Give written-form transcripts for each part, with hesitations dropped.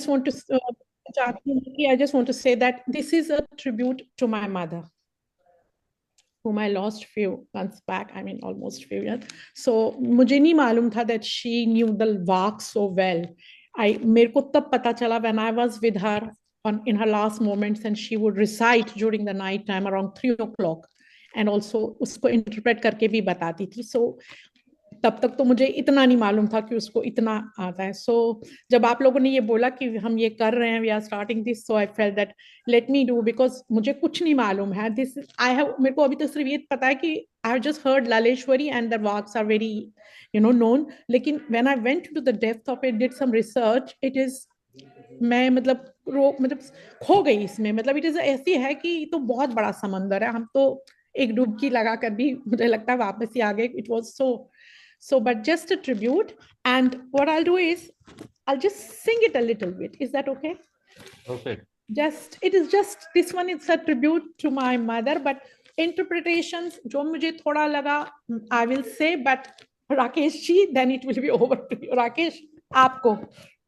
just want to I just want to say that this is a tribute to my mother, whom I lost few months back. I mean, almost few years. So मुझे नहीं मालूम था that she knew the Lall-vaakh so well. मेरे को तब पता चला when I was with her in her last moments, and she would recite during the night time around 3 o'clock, and also उसको interpret करके भी बताती थी. So तब तक तो मुझे इतना नहीं मालूम था कि उसको इतना आता है. सो जब आप लोगों ने ये बोला कि हम ये कर रहे हैं, we are starting this, so I felt that let me do, because मुझे कुछ नहीं मालूम है. दिस आई हैव, मेरे को अभी तो सिर्फ ये पता है कि I have just heard Lalleshwari and the वाक्स आर वेरी नोन. लेकिन when I went to the depth of it, did some research, it is, मैं मतलब खो गई इसमें. मतलब इट इज ऐसी है कि तो बहुत बड़ा समंदर है. हम तो एक डुबकी लगा कर भी मुझे लगता है वापस ही आ गए. It was so, but just a tribute. And what I'll do is I'll just sing it a little bit. Is that okay? Perfect. It is just, this one is a tribute to my mother, but interpretations जो मुझे थोड़ा लगा, I will say, but Rakesh ji, then it will be over to you. Rakesh, आपको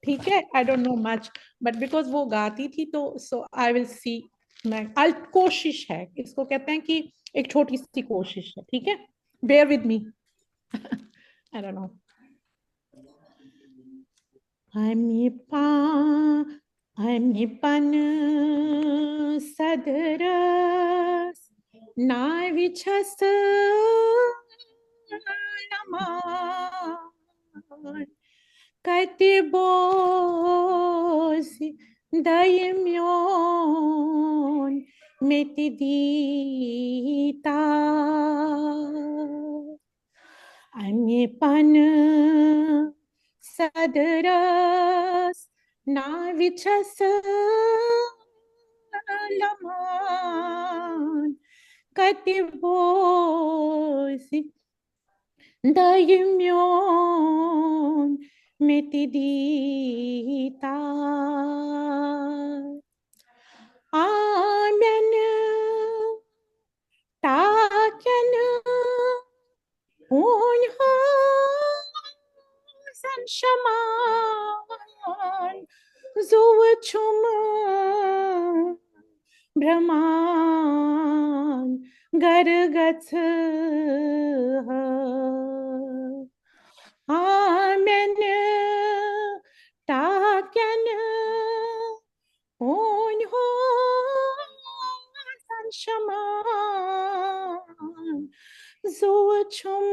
ठीक है? I don't know much, but because वो गाती थी तो so I will see. I'll कोशिश है, इसको कहते हैं कि एक छोटी सी कोशिश है. ठीक है? Bear with me. I don't know. I'm pan sadras na vichas laman katibos daimyon metidita. I'm pan sadras na vichas laman katibos daimyon metidita. Amen taken Unhasan shaman zuwachum brahman gargats. Amen taken unhasan shaman zuwachum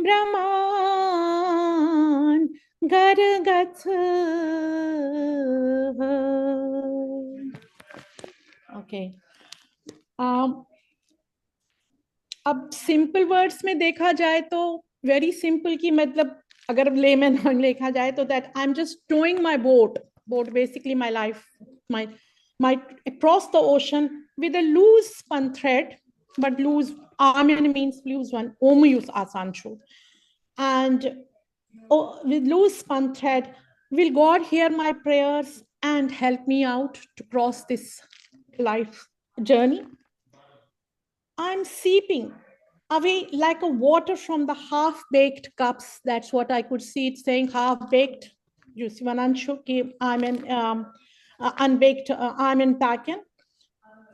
brahman gargats. Okay. अब simple words में देखा जाए तो very simple की मतलब अगर lemon में लिखा जाए तो that I am just towing my boat basically my life my across the ocean with a loose spun thread, but loose amen means loose one, omiyus asanshu, and with loose spun thread, will God hear my prayers and help me out to cross this life journey? I'm seeping away like a water from the half-baked cups. That's what I could see. It's saying half-baked. You see, when I'm in unbaked, I'm in taken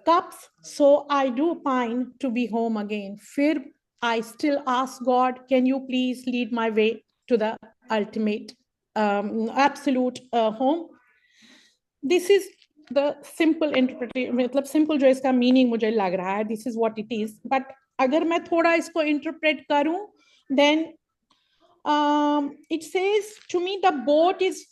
cups. So I do pine to be home again. Fear, I still ask God, can you please lead my way to the ultimate, absolute home? This is the simple interpretation, मतलब simple जो इसका meaning मुझे लग रहा है. This is what it is. But अगर मैं थोड़ा इसको interpret करूं, then it says to me the boat is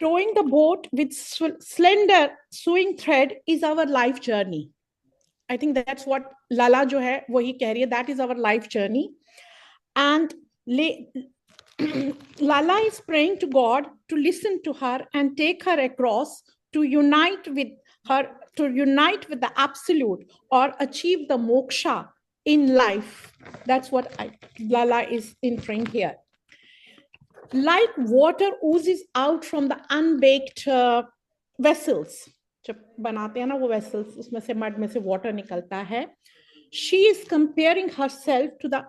towing the boat with slender sewing thread is our life journey. I think that's what Lala जो है वही कह रही है. That is our life journey. And Lala is praying to God to listen to her and take her across to unite with her, to unite with the absolute or achieve the moksha in life. That's what Lala is in praying here. Like water oozes out from the unbaked vessels. जब बनाते हैं ना वो vessels, उसमें से mud में से water निकलता है. She is comparing herself to the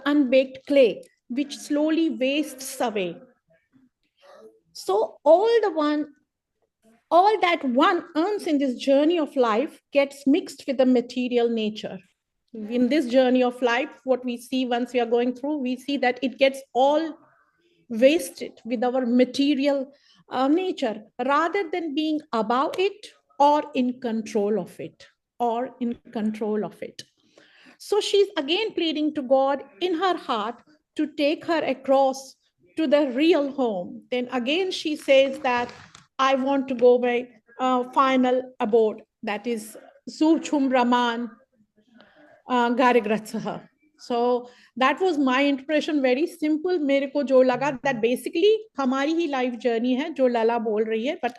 unbaked clay which slowly wastes away. So all that one earns in this journey of life gets mixed with the material nature. In this journey of life, what we see once we are going through, we see that it gets all wasted with our material nature, rather than being above it or in control of it, So she's again pleading to God in her heart to take her across to the real home. Then again, she says that I want to go by final abode, that is Suchum Brahman Garigratsaha. So that was my impression, very simple. मेरे को जो लगा that basically हमारी ही life journey है जो लला बोल रही है, but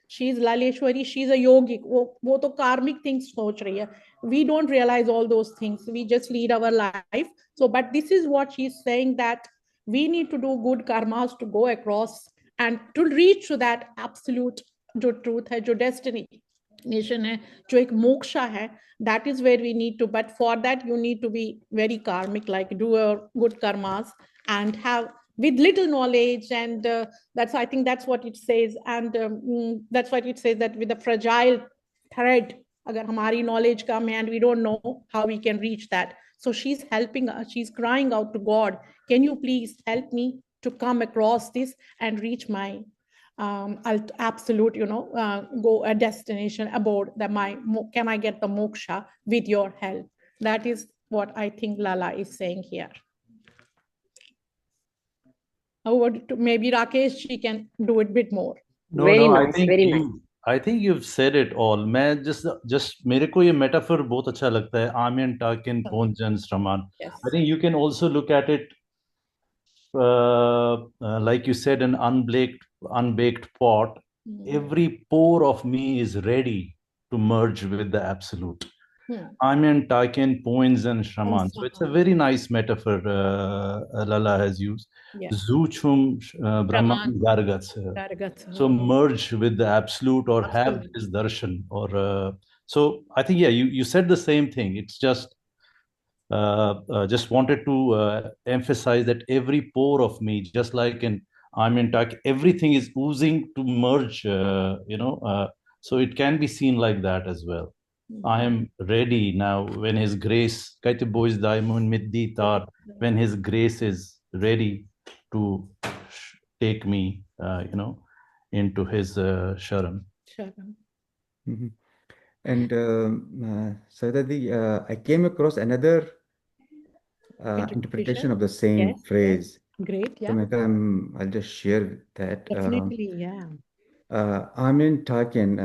she is Laleshwari, she is a yogic, वो तो karmic things सोच रही है. We don't realize all those things, we just lead our life. So but this is what she is saying, that we need to do good karmas to go across and to reach to that absolute जो truth है, जो destiny nation है, जो एक मोक्षा है, that is where we need to, but for that you need to be very karmic, like do your good karmas and have with little knowledge, and that's, I think that's what it says, and that's what it says, that with a fragile thread, agar hamari knowledge come and we don't know how we can reach that. So she's helping us, she's crying out to God, can you please help me to come across this and reach my absolute, go a destination aboard can I get the moksha with your help? That is what I think Lala is saying here. Over to maybe Rakesh, she can do it a bit more. No, Very no, nice, very nice. I think you've said it all. मैं just मेरे को ये metaphor बहुत अच्छा लगता है. Amen, Takin, Ponjan, Straman. Yes. I think you can also look at it like you said, an unbaked pot. Every pore of me is ready to merge with the absolute. Amen, Takin, Poins, and Shraman. So it's a very nice metaphor Lala has used. Yeah. Zuchum Brahman Gargats. So merge with the absolute or have his darshan. Or so I think, yeah, you said the same thing. It's just wanted to emphasize that every pore of me, just like in Talk, everything is oozing to merge, so it can be seen like that as well. I am ready now when His grace, when His grace is ready to take me, into His sharan. Mm-hmm. And Sadadi, I came across another interpretation of the same phrase. Yes. Great, yeah. So I'll just share that. Definitely, yeah. Amen Taken,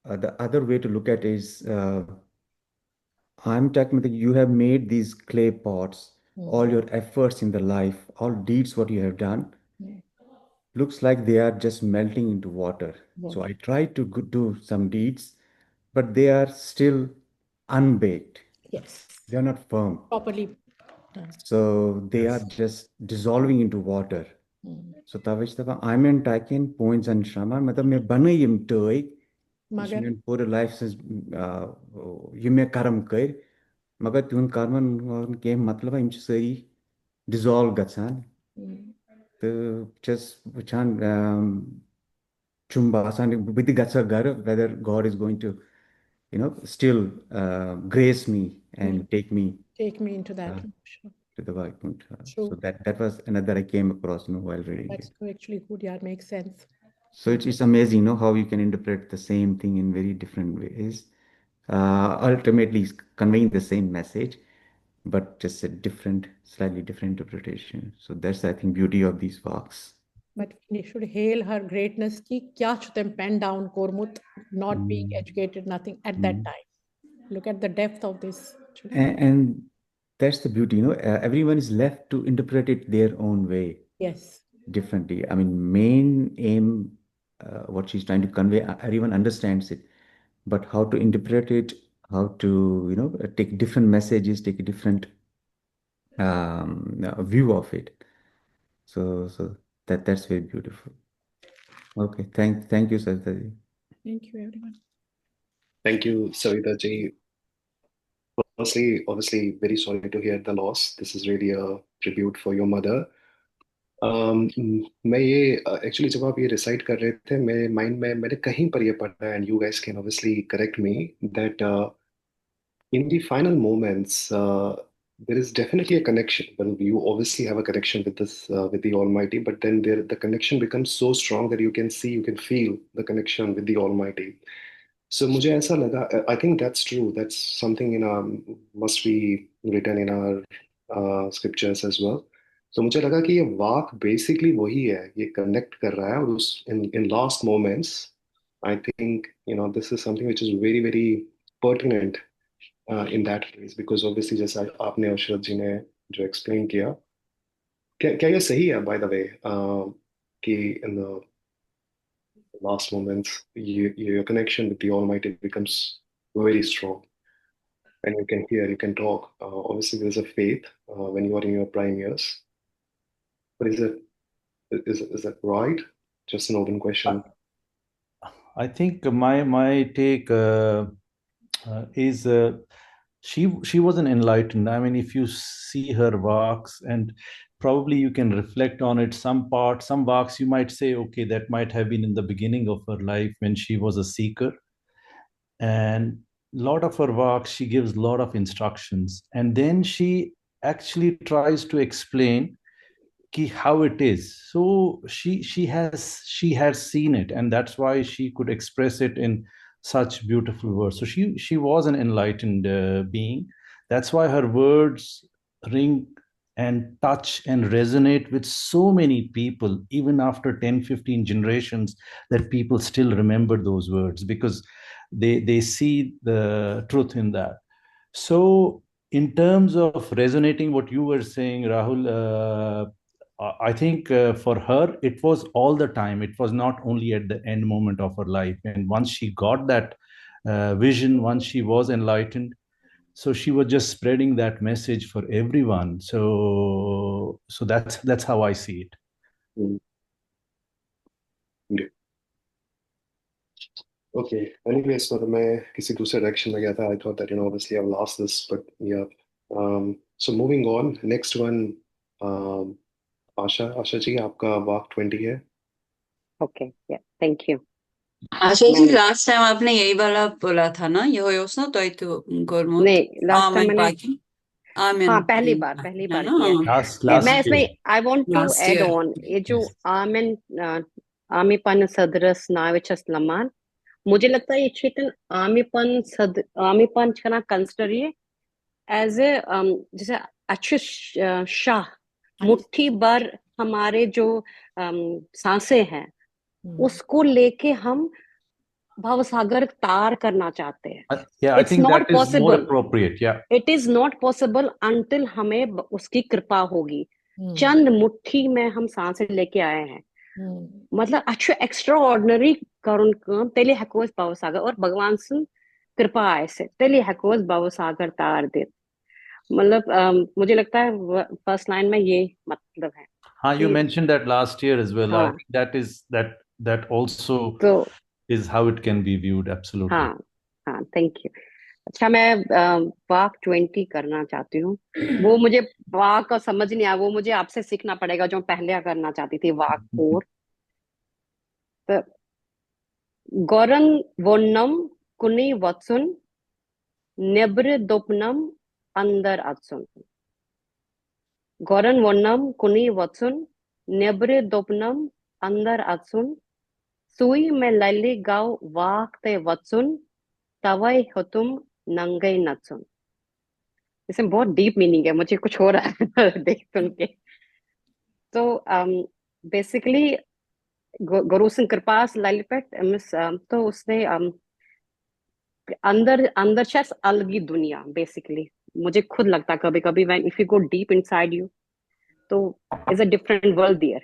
the other way to look at it is, I'm talking about you have made these clay pots, all your efforts in the life, all deeds what you have done, looks like they are just melting into water. So I try to do some deeds, but they are still unbaked. Yes. They are not firm. Properly done. So they are just dissolving into water. So I'm in taking points and shama. Matlab me bana yim toy. Magar pure life says you may karam kar. Magar tun karman ke matlab im sari dissolve gatsan. So just chan chumbasan with the gatsa gar, whether God is going to, still grace me and take me into that. to the right point. So that was another I came across, while reading That's it. actually good. Yeah, it makes sense. So it's amazing, how you can interpret the same thing in very different ways. Ultimately, conveying the same message, but just a slightly different interpretation. So that's, I think, beauty of these Vaaks. But we should hail her greatness. Ki kya chutem pen down Kormut, not being educated, nothing at that time. Look at the depth of this. And that's the beauty, everyone is left to interpret it their own way. Yes. Differently. I mean, main aim, what she's trying to convey, everyone understands it, but how to interpret it, how to, take different messages, take a different view of it. So that's very beautiful. Okay, thank you, Saritaji. Thank you, everyone. Thank you, Savita ji. Firstly, obviously, very sorry to hear the loss. This is really a tribute for your mother. मैं ये actually जब आप ये recite कर रहे थे मेरे mind में मैंने कहीं पर ये पढ़ा and you guys can obviously correct me that in the final moments, there is definitely a connection. Well, you obviously have a connection with this, with the Almighty, but then the connection becomes so strong that you can see, you can feel the connection with the Almighty. So, मुझे ऐसा लगा, I think that's true. That's something in our must be written in our scriptures as well. So मुझे लगा कि ये वाक basically वही है, ये connect कर रहा है और उस in last moments, I think this is something which is very very pertinent in that case because obviously जैसा आपने अशरफ जी ने जो explain किया क्या ये सही है by the way कि in the last moments your connection with the Almighty becomes very strong and you can hear you can talk obviously there is a faith when you are in your prime years but is that right? Just an open question. I think my take is she was an enlightened. I mean, if you see her works, and probably you can reflect on it. Some works you might say, okay, that might have been in the beginning of her life when she was a seeker, and a lot of her works she gives a lot of instructions, and then she actually tries to explain how it is. So she has seen it, and that's why she could express it in such beautiful words. So she was an enlightened being. That's why her words ring and touch and resonate with so many people, even after 10-15 generations, that people still remember those words because they see the truth in that. So in terms of resonating what you were saying, Rahul, I think for her, it was all the time. It was not only at the end moment of her life. And once she got that vision, once she was enlightened, so she was just spreading that message for everyone. So that's how I see it. Mm. Yeah. Okay. Anyways, so मैं किसी दूसरे direction में गया था. I thought that obviously I've lost this, but yeah. So moving on, next one, Asha ji आपका वाक 20 है. Okay, yeah, thank you. Asha ji last time आपने यही वाला बोला था ना योयोस ना तो गोरमुत नहीं लास्ट टाइम मैंने आमीन हाँ पहली बार किया last मैं इसमें year. I want to Last add year. On ये जो आमिन आमीपन सदरस नाविचस लमान मुझे लगता है ये चेतन आमीपन छना कंसिडर ये एज ए जैसे अच्छे शाह मुट्ठी भर हमारे जो सांसें हैं उसको लेके हम भवसागर तार करना चाहते हैं. Yeah, I think that is more appropriate. Yeah, it is not possible until हमें उसकी कृपा होगी. चंद मुट्ठी में हम सांसें लेके आए हैं. मतलब अच्छे एक्स्ट्रा ऑर्डिनरी करुण काम तेले हकोस भवसागर और भगवान सुन कृपा आए से तेले हकोस भवसागर तार दे. मतलब मुझे लगता है फर्स्ट लाइन में ये मतलब है. हाँ, you mentioned that last year as well. I think that also is how it can be viewed. Absolutely. हाँ, thank you. अच्छा मैं वाक 20 करना चाहती हूँ. वो मुझे वाक का समझ नहीं आया. वो मुझे आपसे सीखना पड़ेगा जो पहले करना चाहती थी. वाक 4 तो गौरन वोन्नम कुनी वत्सुन नेब्र दोपनम अंदर अत्सुन. गौरन वोन्नम कुनी वत्सुन नेब्र दोपनम अंदर अत्सुन सुई में लैली गाव वाक ते वत्सुन तवई हतुम नंगे नत्सुन. इसमें बहुत डीप मीनिंग है. मुझे कुछ हो रहा है देख सुन के. तो बेसिकली गुरु सिंह कृपास लालिपेट तो उसने अंदर शायद अलगी दुनिया बेसिकली मुझे खुद लगता कभी कभी when if you go deep inside you तो is a different world there.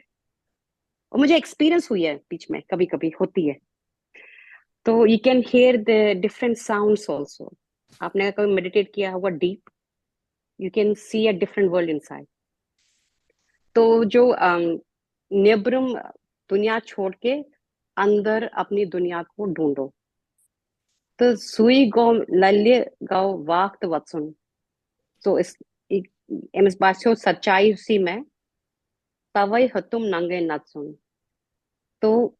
और मुझे एक्सपीरियंस हुई है बीच में कभी कभी होती है. तो you can hear the different sounds also. आपने कभी मेडिटेट किया होगा deep you can see a different world inside. तो जो नेब्रम दुनिया छोड़ के अंदर अपनी दुनिया को ढूंढो. तो सुई गो लल्य गाओ वाक्त वत्सुन. So एमएस बास्यो सच्चाई उसी में तवई हतुम नंगे नत्सुन। तो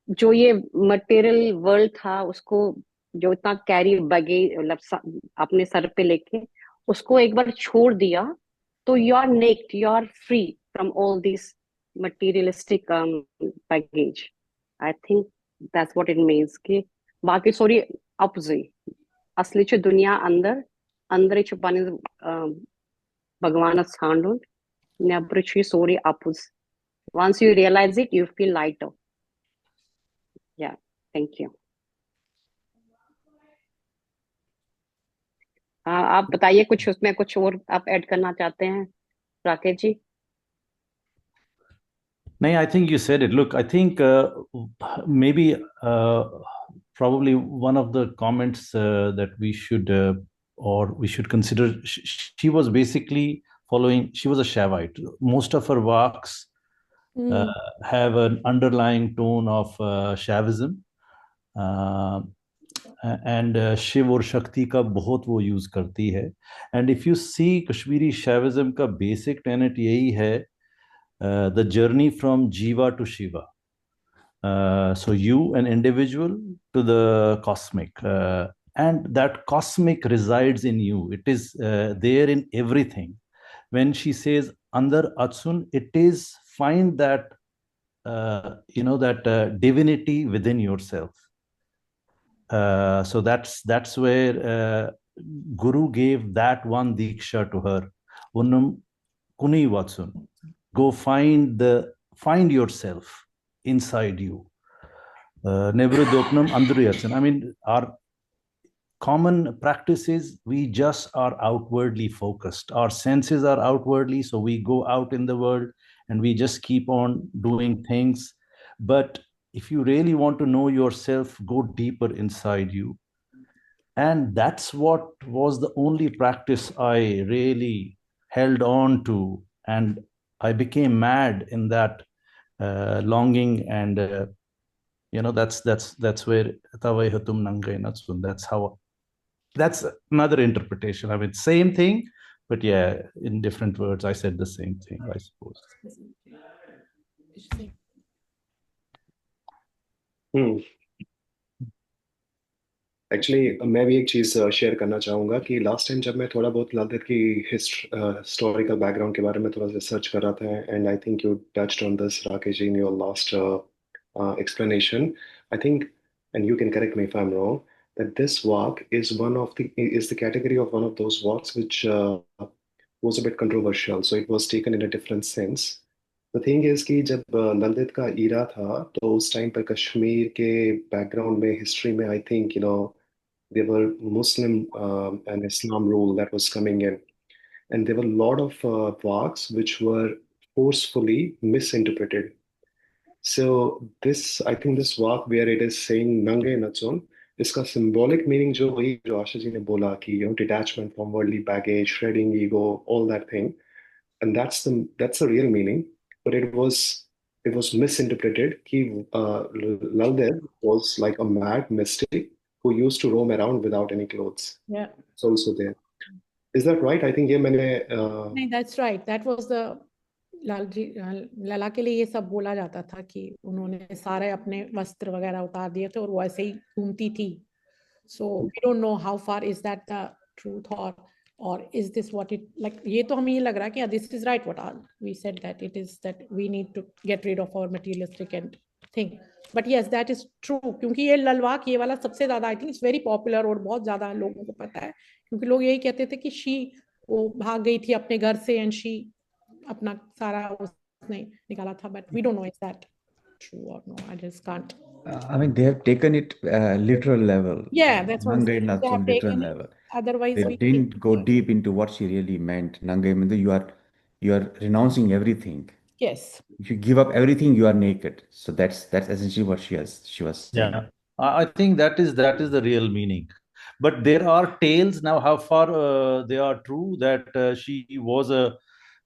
जो ये मटेरियल वर्ल्ड था उसको जो इतना कैरी बैगेज मतलब अपने सर पे लेके उसको एक बार छोड़ दिया तो you are naked, you are free from all this materialistic baggage. I think that's what it means कि बाकी सॉरी अपोजिट असलीची दुनिया अंदर अंदरची पाणी भगवान सांडून नेबरची sorry suppose once you realize it you feel lighter. Yeah, thank you. हाँ, आप बताइए कुछ उसमें कुछ और आप ऐड करना चाहते हैं Rakesh ji? No, I think you said it. Look, I think maybe probably one of the comments that we should or we should consider, she was basically following, she was a Shaivite. Most of her works have an underlying tone of Shaivism. And Shiva और शक्ति का बहुत वो use करती है. And if you see Kashmiri Shaivism का basic tenet यही है, the journey from jiva to Shiva. So you an individual to the cosmic, and that cosmic resides in you. It is there in everything. When she says andar atsun, it is find that that divinity within yourself. So that's where Guru gave that one diksha to her. Unum kuni vatsun. Go find yourself inside you. Nevrudopnam andriyatsan. I mean, our common practice is we just are outwardly focused. Our senses are outwardly, so we go out in the world and we just keep on doing things. But if you really want to know yourself, go deeper inside you. And that's what was the only practice I really held on to. And I became mad in that longing. And that's where Tawai Hatum Nangai Natsun. That's another interpretation. I mean, same thing, but yeah, in different words, I said the same thing, I suppose. Actually मैं भी एक चीज़ share करना चाहूँगा कि last time जब मैं थोड़ा बहुत ललित की हिस्टोरिकल बैकग्राउंड के बारे में थोड़ा रिसर्च कर रहा था, and I think you touched on this Rakesh ji in your last explanation. I think, and you can correct me if I'm wrong, that this walk is the category of one of those walks which was a bit controversial. So it was taken in a different sense. The thing is कि जब ललित का ईरा था तो उस time पर कश्मीर के background में history में I think there were Muslim and Islam rule that was coming in, and there were a lot of works which were forcefully misinterpreted. So I think this work where it is saying Nange Natsun, इसका symbolic meaning जो वही जो आशा जी ने बोला कि detachment from worldly baggage, shredding ego, all that thing, and that's the real meaning. But it was misinterpreted. Ki Laldev was like a mad mystic who used to roam around without any clothes. Yeah, It's also there. Is that right? I think ये मैंने नहीं, that's right. That was the लला के लिए ये सब बोला जाता था कि उन्होंने सारे अपने वस्त्र वगैरह उतार दिए थे और वो ऐसे ही घूमती थी. So we don't know how far is that the truth or is this what it like. ये तो हमें ये लग रहा है कि this is right what we said, that it is that we need to get rid of our materialistic and thing. But yes, that is true, क्योंकि ये ललवाक ये वाला सबसे ज्यादा I think it's very popular और बहुत ज्यादा लोगों को पता है, क्योंकि लोग यही कहते थे कि वो भाग गई थी अपने घर से and she अपना सारा उसने निकाला था. But we don't know is that true or no. I just can't. I mean, they have taken it literal level. Yeah, that's what Nangai Natsun literal level. Otherwise, they didn't go deep into what she really meant. Nangai means you are renouncing everything. Yes. If you give up everything, you are naked. So that's essentially what she was saying. Yeah, I think that is the real meaning. But there are tales now. How far they are true that she was a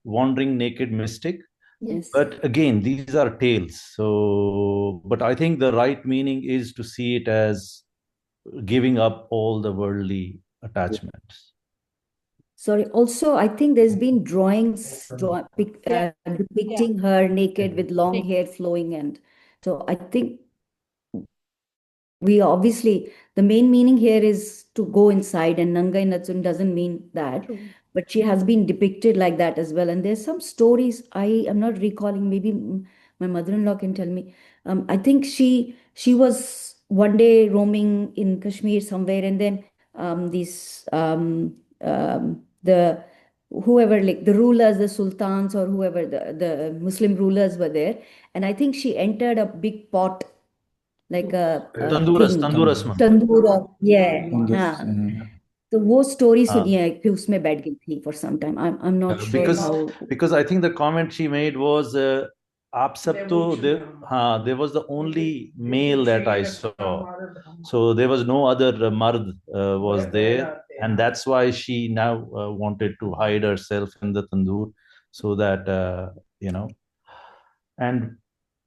wandering naked mystic? Yes. But again, these are tales. So, but I think the right meaning is to see it as giving up all the worldly attachments. Sorry. Also, I think there's been drawings depicting her naked with long hair flowing, and so I think we obviously, the main meaning here is to go inside, and Nangai Natsun doesn't mean that, but she has been depicted like that as well. And there's some stories I am not recalling. Maybe my mother-in-law can tell me. I think she was one day roaming in Kashmir somewhere, and then the whoever, like the rulers, the sultans or whoever, the Muslim rulers were there, and I think she entered a big pot, like a Tanduras, thing, tanduras में. तंदूर और yeah Yes. हाँ, तो वो story सुनी है कि उसमें बैठ गई थी for some time. I'm not sure because I think the comment she made was आप सब तो there was the only male that I saw, so there was no other mard was there, and that's why she now wanted to hide herself in the tandoor, so that and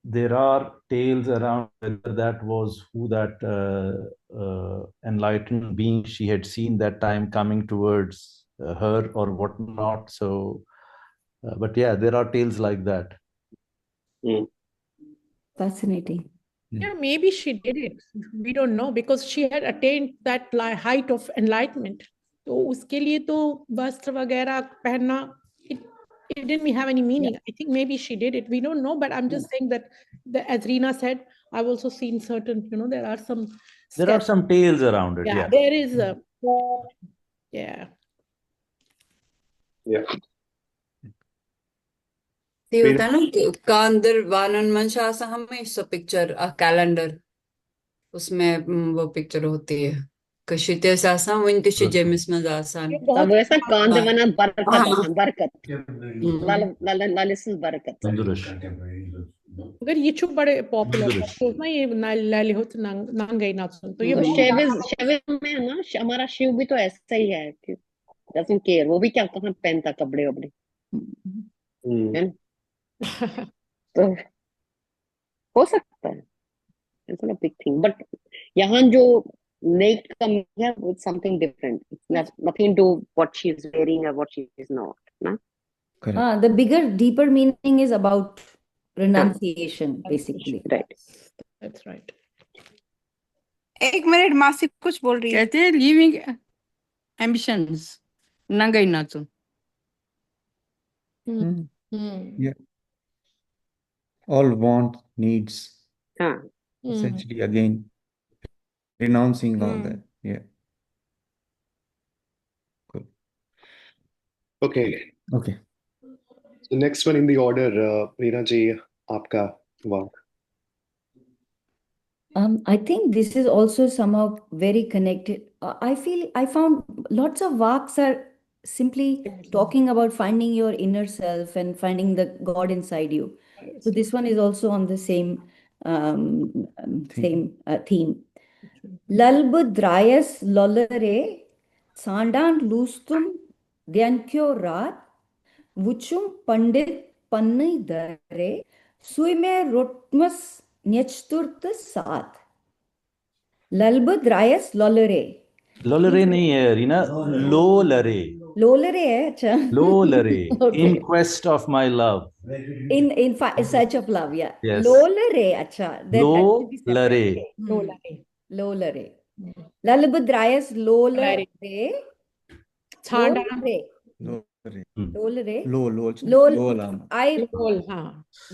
there are tales around whether that was who that enlightened being she had seen that time coming towards her or whatnot. So, but yeah, there are tales like that. fascinating. Yeah, maybe she did it. We don't know, because she had attained that height of enlightenment. तो उसके लिए तो वस्त्र वगैरह पहनना, it didn't have any meaning. I think maybe she did it. We don't know, but I'm just saying that as Reena said, I've also seen certain, there are some tales around it. Yeah, there is a yeah. ते होता है ना का अंदर वानन मंशासा हमेशा picture calendar उसमें वो picture होती है कशिते सासा वन तिश जेमिस में आसान तब ऐसा कांद बना बरकत लालिस बरकत अगर ये चुप बड़े पॉपुलर तो ना ये लाली होत नांगई नाचुन तो ये शेविज में है ना हमारा शिव भी तो ऐसा ही है कि doesn't care, वो भी क्या कहाँ पहनता कपड़े वपड़े है ना तो हो सकता है, it's not a big thing, but यहाँ जो naked का है it's something different. It's nothing to do what she is wearing or what she is not, ना? Correct. The bigger, deeper meaning is about renunciation, basically. Right. That's right. एक minute मासी कुछ बोल रही है, कहते हैं living ambitions नंगाई nacho. Yeah. All want, needs. Essentially, again, renouncing all that. Yeah. Cool. Okay. Okay. So next one in the order, Reena ji, आपका वाक. I think this is also somehow very connected. I found lots of walks are simply talking about finding your inner self and finding the God inside you. So this one is also on the same theme. Lall-vaakh lollare sandan lustum dhyankyo rat vuchum pandit pannai dare suime rotmas न्यचतुर्थ साथ. लल्लभाख लोलरे नहीं है रीना, लोलरे है. अच्छा, लोलरे. In quest of my love, in search of love. Yeah, yes. लोलरे. अच्छा, लोलरे. लोलरे. लल्लभाख लोलरे I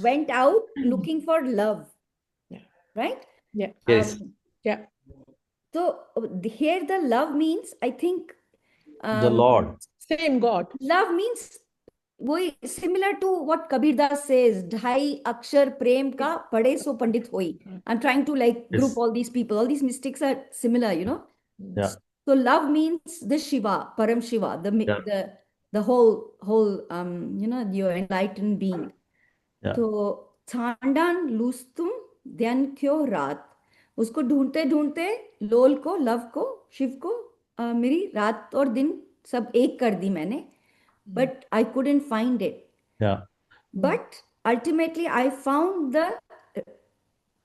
went out looking for love. Right? Yeah. Yes. Yeah. So here the love means, I think, the Lord. Same God. Love means similar to what Kabir Das says, Dhai Akshar Prem ka pade so pandit hoi. I'm trying to group all these people. All these mystics are similar, Yeah. So love means the Shiva, Param Shiva, the whole your enlightened being. Yeah. So Chandan lustum ध्यान क्यों रात, उसको ढूंढते ढूंढते लोल को, love को, शिव को मेरी रात और दिन सब एक कर दी मैंने, but I couldn't find it. Yeah. But ultimately I found the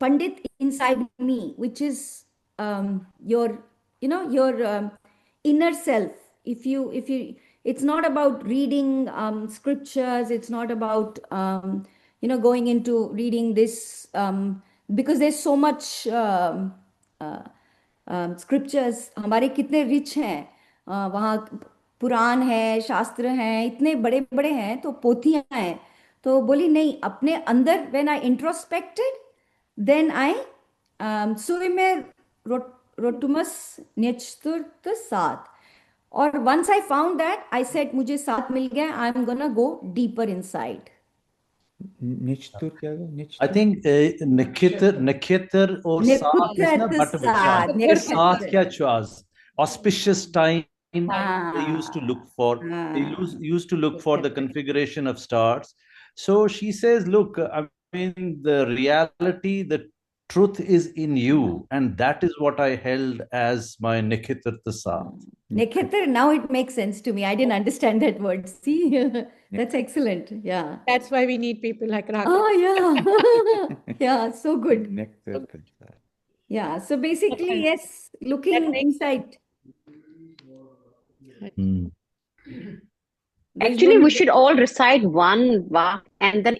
Pandit inside me, which is your inner self. If you it's not about reading scriptures. It's not about, going into reading this, because there's so much scriptures. हमारे कितने rich हैं, वहाँ पुराण है, शास्त्र हैं, इतने बड़े बड़े हैं, तो पोथियां हैं. तो बोली नहीं, अपने अंदर when I introspected, then I suimer rotumus nechturth सात. और once I found that, I said मुझे साथ मिल गया, I'm gonna go deeper inside. निचतुर क्या है? I निचतुर think Nikhitar or Saath is na but साथ, Saath kya chwas. Auspicious time they used to look for. They used to look for the configuration of stars. So she says, look, I mean, the reality, the truth is in you, and that is what I held as my Nikhitar Saath. Nekhetar, now it makes sense to me. I didn't understand that word. See, that's excellent. Yeah. That's why we need people like Rakesh. Oh, yeah. Yeah, so good. nectar. Yeah, so basically, yes, looking inside. Hmm. Actually, we should all recite one vaak and then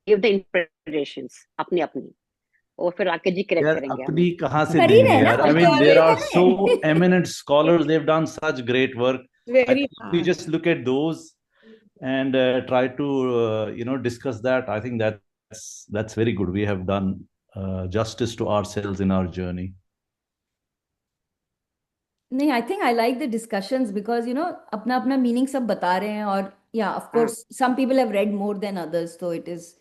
give the interpretations अपनी अपनी. और फिर Rakesh ji correct यार करेंगे अपनी हमें. कहाँ से कर ही देंगे रहे हैं ना, यार? I हम तो mean, there are already so कर रहे हैं. eminent scholars. They've done such great work. I Very think if we hard. just look at those and try to discuss that, I think that's very good. We have done justice to ourselves in our journey. नहीं, I think I like the discussions because अपना अपना meaning सब बता रहे हैं. और yeah, of course, some people have read more than others, so it is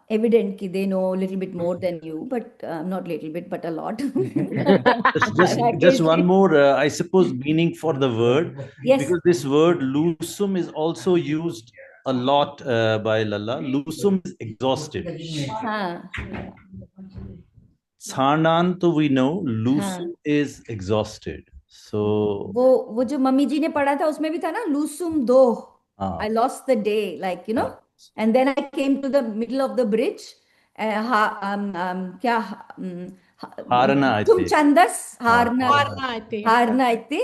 evident कि they know a little bit more than you, but not little bit, but a lot. Just one more, I suppose, meaning for the word. Yes. Because this word lusum is also used a lot by Lalla. Lusum is exhausted. हाँ. Sarnan to we know, lusum is exhausted. So वो जो mummy जी ने पढ़ा था उसमें भी था ना, lusum do. I lost the day, like and then I came to the middle of the bridge. क्या हारना I तुम think. छंदस हारना I think. हारना इतने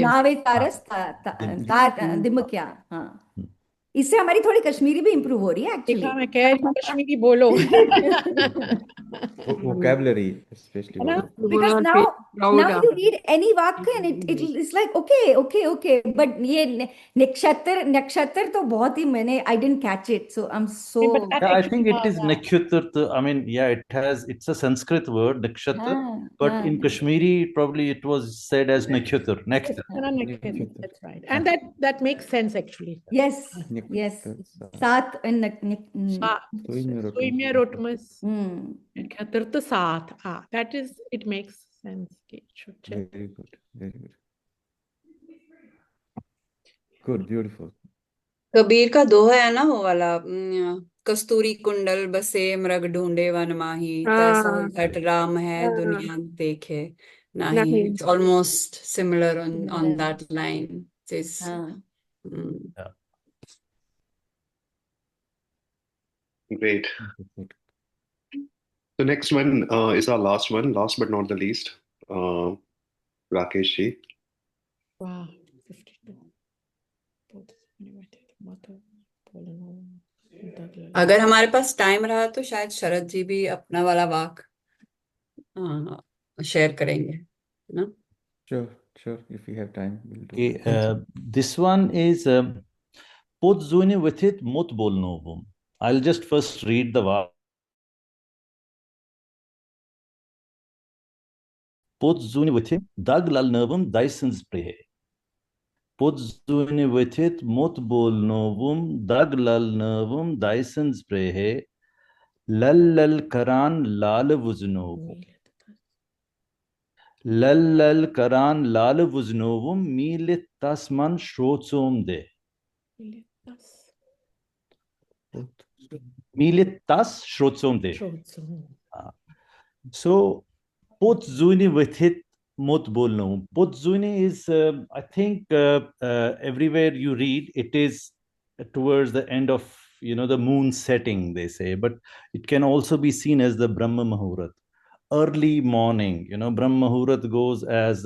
नावे तारस दिमक्या. हाँ, इससे हमारी थोड़ी कश्मीरी भी इंप्रूव हो रही है देखा, एक्चुअली. मैं कह रही हूँ कश्मीरी बोलो. vocabulary, especially Because now you read any वाक्य and it's like okay, but ये नक्षत्र तो बहुत ही मैंने I didn't catch it, so I'm so. Yeah, I think it is Nakshatar. I mean, yeah, it's a Sanskrit word, Nakshatar, but in Kashmiri, probably it was said as Nakshatar, nectar. That's right. And that makes sense actually. Yes. सात and Suimya rotumus. Khatar to saath. That is, it makes sense. very good. Good, beautiful. Kabir का दोहा है ना वो वाला, कस्तूरी कुंडल बसे मृग ढूंढे वन माही, तैसा घट राम है दुनिया देखे नाही. It's almost similar on that line. Great. The next one is our last one, last but not the least. Rakesh ji. Wow, 52. अगर हमारे पास टाइम रहा तो शायद शरद जी भी अपना वाला वाक शेयर करेंगे ना. Sure, if we have time we'll do. Okay, this one is Pod zune with it mot bolnovum. I'll just first read the vak. Pod zune with it dag lal nervum Dyson's prehe. Pod zune with it mot bolnovum dag lal nervum Dyson's prehe. Lal karan lal vuznovum. Lal karan lal vuznovum milit tasman shrotsum de. Milit tas shrotsum de. So, pot zuni with it mot bolno. Pot zuni is, I think, everywhere you read, it is towards the end of, the moon setting, they say, but it can also be seen as the Brahma Muhurat. Early morning, Brahma Muhurat goes as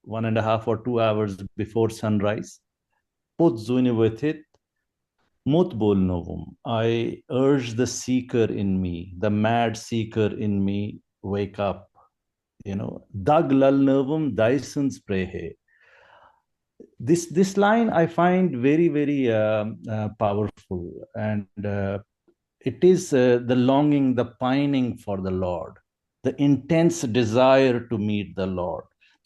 1.5 or 2 hours before sunrise. Put zuni with it. Mut bol novum. I urge the seeker in me, the mad seeker in me, wake up. Dag lal novum Dyson's prehe. This line I find very, very powerful, and it is the longing, the pining for the Lord, the intense desire to meet the Lord.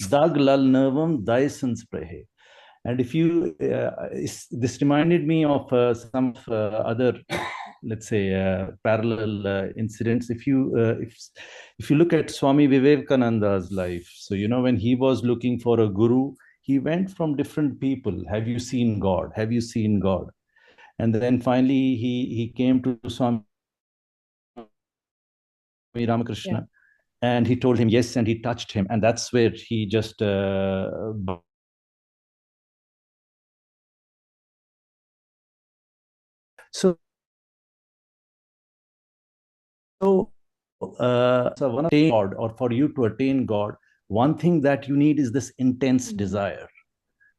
Dag lal nervam Dyson's prehe. And if you, this reminded me of some other, let's say, parallel incidents. If you look at Swami Vivekananda's life, so when he was looking for a guru, he went from different people. Have you seen God? Have you seen God? And then finally he came to Swami Ramakrishna, and he told him yes, and he touched him, and that's where he just so one attain God, or for you to attain God, one thing that you need is this intense desire.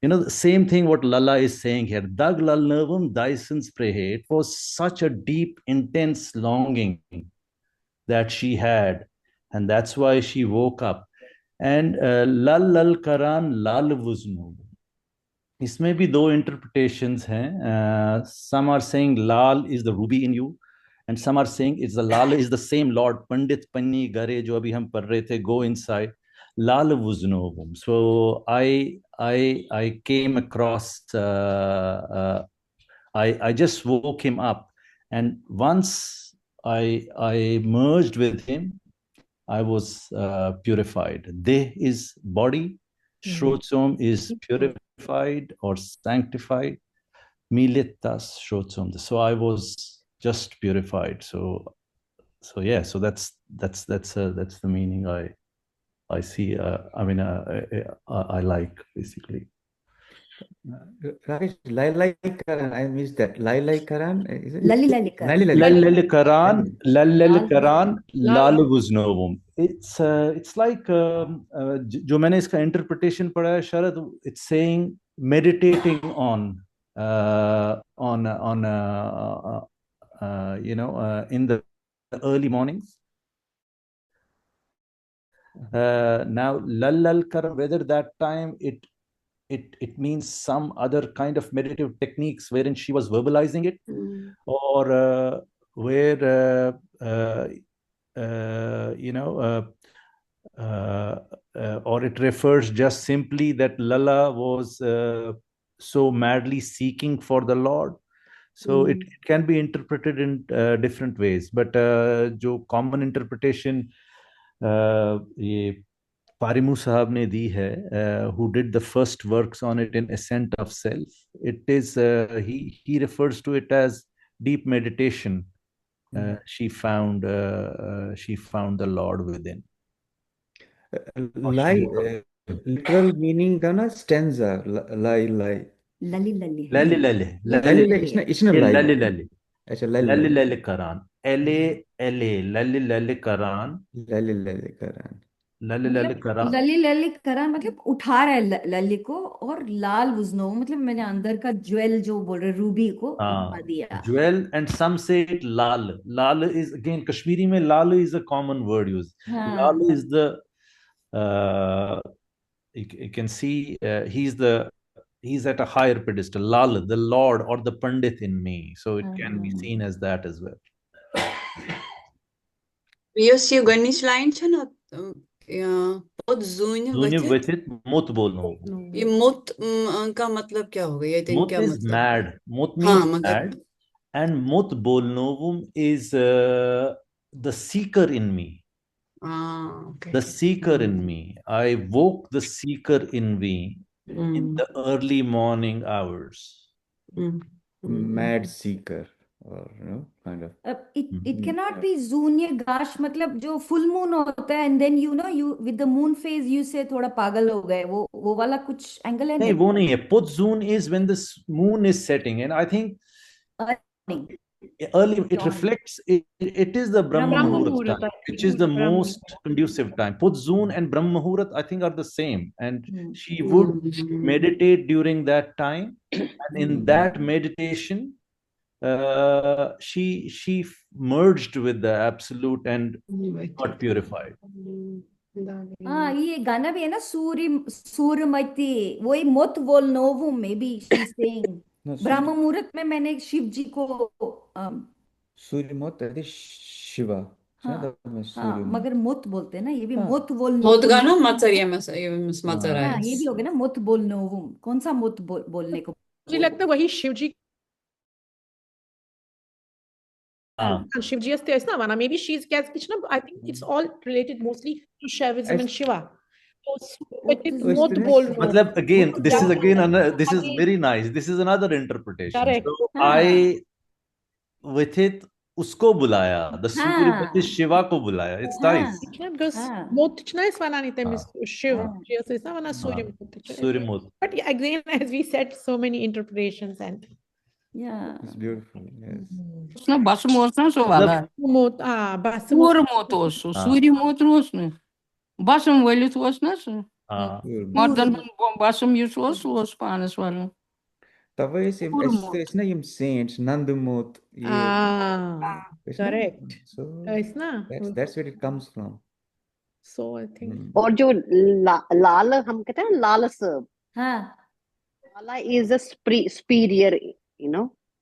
The same thing what Lalla is saying here. Dag lal nervum Dyson's prehe. It was such a deep, intense longing that she had, and that's why she woke up. And lal lal karan lal vuznu. इसमें भी दो interpretations हैं. Some are saying lal is the ruby in you, and some are saying it's the lal is the same Lord. Pandit Panni Gare जो अभी हम पढ़ रहे थे, go inside. Lal vuznovum. So I came across. I just woke him up, and once I merged with him, I was purified. Deh is body, Shrotsum is purified or sanctified. Militas Shrotsum. So I was just purified. So yeah. So that's the meaning I see. I like, basically. Rakesh, Lai Karan, I missed that. Lai Karan, is it? Lali Karan. Lal Karan, Lal Vuznovum. It's like जो मैंने इसका interpretation पढ़ा है, Sharad, it's saying meditating on in the early mornings. Now Lal Karan, whether that time it means some other kind of meditative techniques wherein she was verbalizing it, or where or it refers just simply that Lala was so madly seeking for the Lord. So it can be interpreted in different ways, but जो common interpretation ये Parimu Sahab ne di hai, who did the first works on it in Ascent of Self. It is he refers to it as deep meditation. She found the Lord within. Literal meaning का ना stanza Lali. It's not Lali. अच्छा Lali Karan. Lali Karan. लली करान मतलब उठा रहा है लली को, और लाल वुजनो मतलब मैंने अंदर का ज्वेल जो बोल रहे रूबी को उठा दिया. Jewel, and some say it lal. Lal is, again, Kashmiri mein lal is a common word used. Lal is the you can see he's at a higher pedestal. Lal, the Lord or the Pandit in me. So it can be seen as that as well. Yes, you Ganesh line છે ને बहुत Zuni with it, mut bolno. ये मुत का मतलब क्या होगा? ये Mut क्या is मतलब? mad. Mut means mad, and mut bolnovum is the seeker in me. Okay. The seeker in me. I woke the seeker in me in the early morning hours. Mad seeker. Or kind of it cannot be Zunya Gash, मतलब जो full moon होता है, and then you with the moon phase you say थोड़ा पागल हो गए, वो वाला कुछ angle है? नहीं, वो नहीं है. Put Zun is when the moon is setting, and I think early, it reflects, it is the Brahma Muhurat Muhurat, time, which is the most conducive time. Pudzoon and Brahma Muhurat, I think, are the same. And she would meditate during that time. And in that meditation, she merged with the absolute and got purified. हाँ ये गाना भी है ना सूर्यमती वही मत बोल नोवू may be she saying ब्रह्म मुहूर्त में मैंने शिव जी को सूर्य दैट इज शिवा हाँ मगर मुत बोलते हैं ना ये भी मुत बोल मोत गाना मत्सर ये मत्सर हाँ ये भी हो गया ना मुत बोल नोवू कौन सा मुत बोलने को मुझे लगता है वही शिव जी Shivji is Vaisnavana. Maybe she's Krishna. I think it's all related mostly to Shaivism and Shiva. But it's not Matlab, again, this is another, this is very nice. This is another interpretation. Correct. So I, with it, usko bulaya. The Surya Shiva ko bulaya. It's nice. Because Motichna is Vananita, Shiva. Is Navana Surya. But again, as we said, so many interpretations and. Yeah. It's beautiful. Yes. No, basmos na so wala. Basmos. Surmotos, Surimotos ne. Basam velit was na so. More than basam use was panas wala. Tava is im saints Nandamut. Correct. So that's where it comes from. So I think. और जो लाल हम कहते हैं लाल सब. हाँ. Lala is a superior,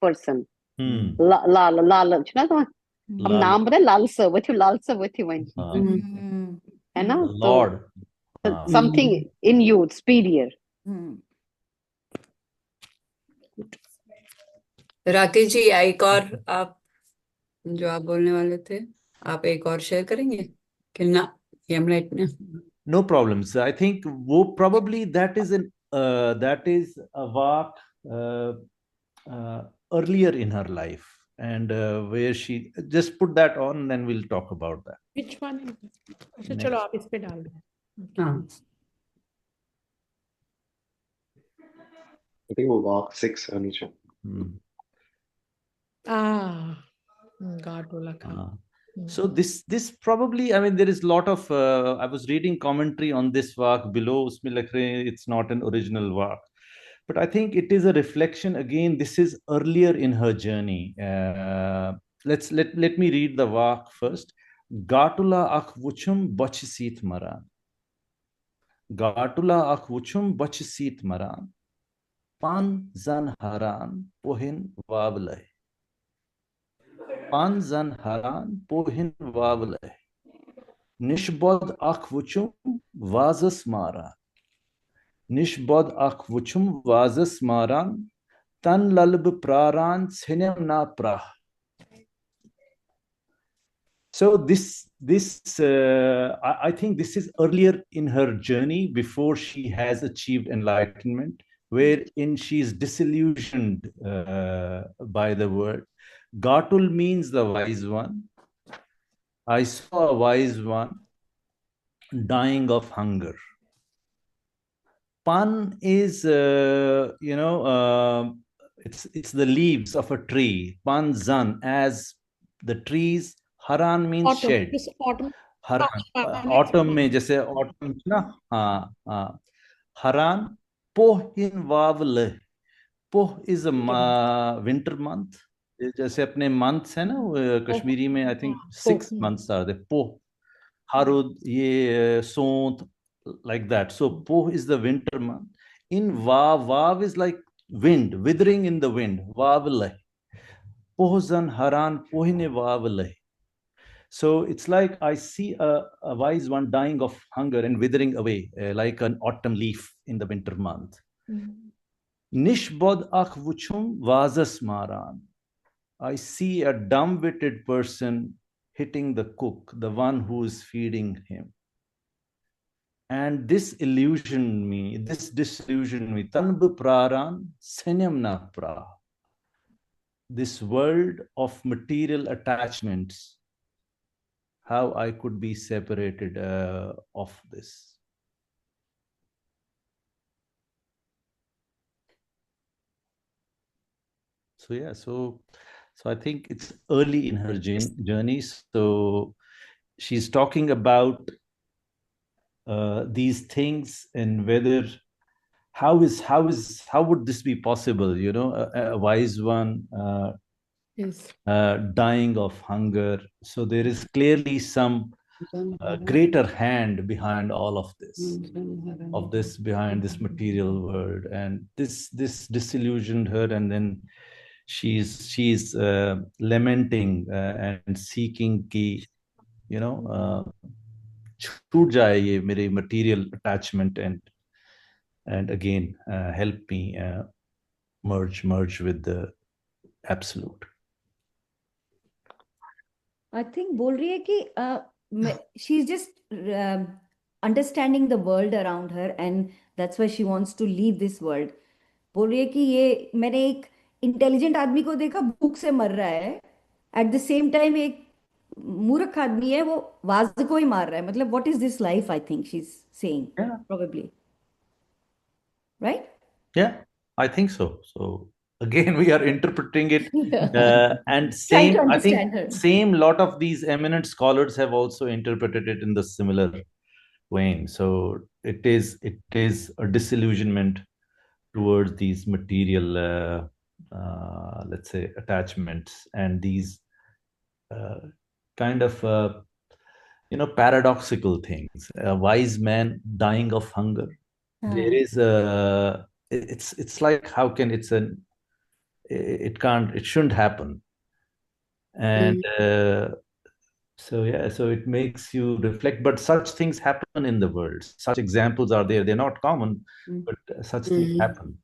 person. लाल ना तो हम नाम बताए लाल सब with you when है ना Lord something in you superior. Rakesh ji एक और आप जो आप बोलने वाले थे आप एक और शेयर करेंगे कि ना यमराइट ने no problems. I think probably that is a vaakh earlier in her life, and where she just put that on, and then we'll talk about that. Which one? चलो आप इस पे डाल दो. I think वो vaakh 6 है नीचे. God Lall-vaakh. So this probably, I mean, there is a lot of I was reading commentary on this vaakh below. Usme likh rahe it's not an original vaakh, but I think it is a reflection. Again, this is earlier in her journey. Let me read the vaakh first. Gatula ak vuchum bachsit maran. Gatula ak vuchum bachsit maran. Pan zan haran pohin vablai. Pan zan haran pohin vablai. Nishbod ak vuchum vazas maran. Nishbod ak vuchum vazas maran. Tan lalb praran sinem na prah. So I think this is earlier in her journey before she has achieved enlightenment, wherein she is disillusioned by the word. Gatul means the wise one. I saw a wise one dying of hunger. Pan is, it's the leaves of a tree. Pan zan, as the trees. Haran means autumn. shed. Just autumn. Autumn में जैसे autumn ना Haran pohin vavle. Poh is a winter month. जैसे अपने months है ना कश्मीरी में I think 6 months are there. Poh, Harud, ये Sont, like that. So Poh is the winter month. In Vav is like wind, withering in the wind. Vavle. Pohzan Haran pohine vavle. So it's like I see a wise one dying of hunger and withering away like an autumn leaf in the winter month. Nishbod ak vuchum vazas maran. I see a dumb-witted person hitting the cook, the one who is feeding him. And this disillusioned me. Tanb praran senyam na pra. This world of material attachments, how I could be separated of this. So yeah, so So I think it's early in her journey. So she's talking about these things and whether how would this be possible? You know, a wise one Yes. dying of hunger. So there is clearly some greater hand behind all of this, behind this material world, and this disillusioned her, and then she's lamenting and seeking ki, you know, छूट जाए ये मेरे material attachment, and again help me merge with the absolute. I think बोल रही है कि she's just understanding the world around her and that's why she wants to leave this world. बोल रही है कि ये मैंने एक इंटेलिजेंट आदमी को देखा भूख से मर रहा है, एट द सेम टाइम एक मूर्ख आदमी है वो वाज को ही मार रहा है. मतलब what is this life? I think she is saying probably, right? Yeah, I think so. So again, we are interpreting it, and Trying to I understand think her. same lot of these eminent scholars have also interpreted it in the similar vein. So it is a disillusionment towards these material, let's say, attachments, and these kind of paradoxical things. A wise man dying of hunger. There is a it's like, how can it shouldn't happen, and so yeah, so it makes you reflect, but such things happen in the world. Such examples are there. They're not common, but such things happen.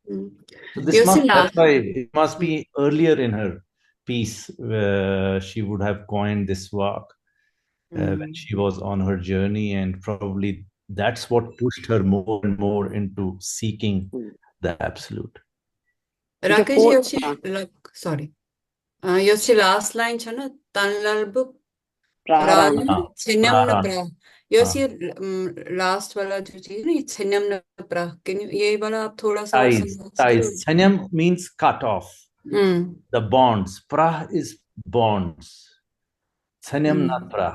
So that's why it must be earlier in her piece she would have coined this walk when she was on her journey, and probably that's what pushed her more and more into seeking the absolute. Rakesh, sorry. Your last line छ ना, तनलल्ब प्राण छन्यम न प्रा. ये last वाला जो चीज ना, छन्यम न प्रा. Can you ये वाला आप थोड़ा सा ties. छन्यम means cut off. The bonds. Prah is bonds. छन्यम न प्रा.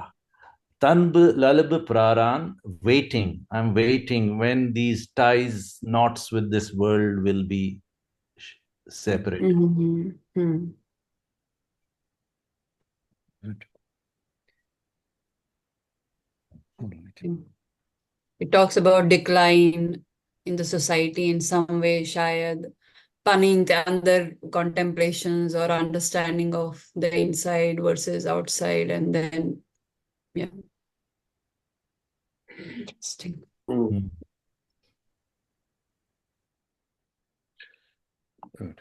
Tanb lalab praran, waiting. I'm waiting when these ties, knots with this world will be separated. It talks about decline in the society in some way, shayad punning under contemplations or understanding of the inside versus outside, and then yeah. Interesting. Good.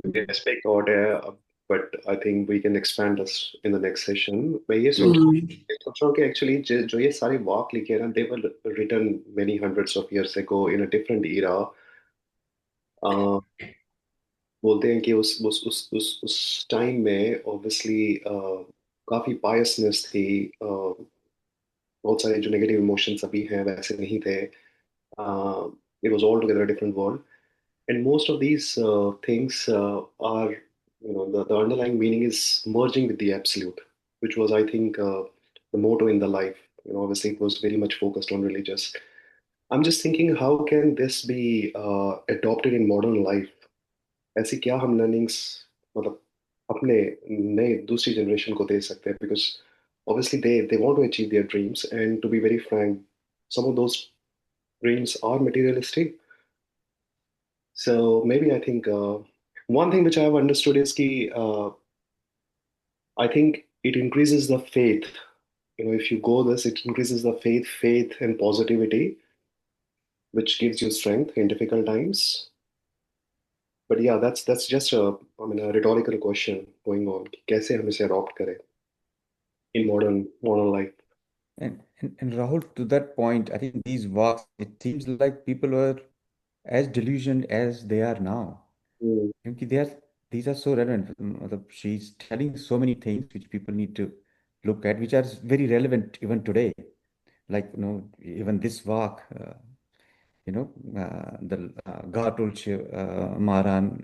The aspect out there, but I think we can expand this in the next session. मैं ये सोच रहा हूँ कि actually जो ये सारे walk लिखे हैं ना, they were written many hundreds of years ago in a different era. बोलते हैं कि उस टाइम में obviously काफी piousness थी, बहुत सारे जो negative emotions अभी हैं वैसे नहीं थे. It was altogether a different world. And most of these things are, the underlying meaning is merging with the absolute, which was, I think, the motto in the life. Obviously, it was very much focused on religious. I'm just thinking, how can this be adopted in modern life? ऐसी क्या हम learnings मतलब अपने नए दूसरी generation को दे सकते हैं? Because obviously they want to achieve their dreams, and to be very frank, some of those dreams are materialistic. So maybe I think one thing which I have understood is that I think it increases the faith. If you go this, it increases the faith and positivity, which gives you strength in difficult times. But yeah, that's just a rhetorical question going on. कैसे हम इसे adopt करें in modern life? And Rahul, to that point, I think these walks, it seems like people were as delusioned as they are now. Because these are so relevant. She's telling so many things which people need to look at, which are very relevant even today. Like, even this walk, the Gatul Maran,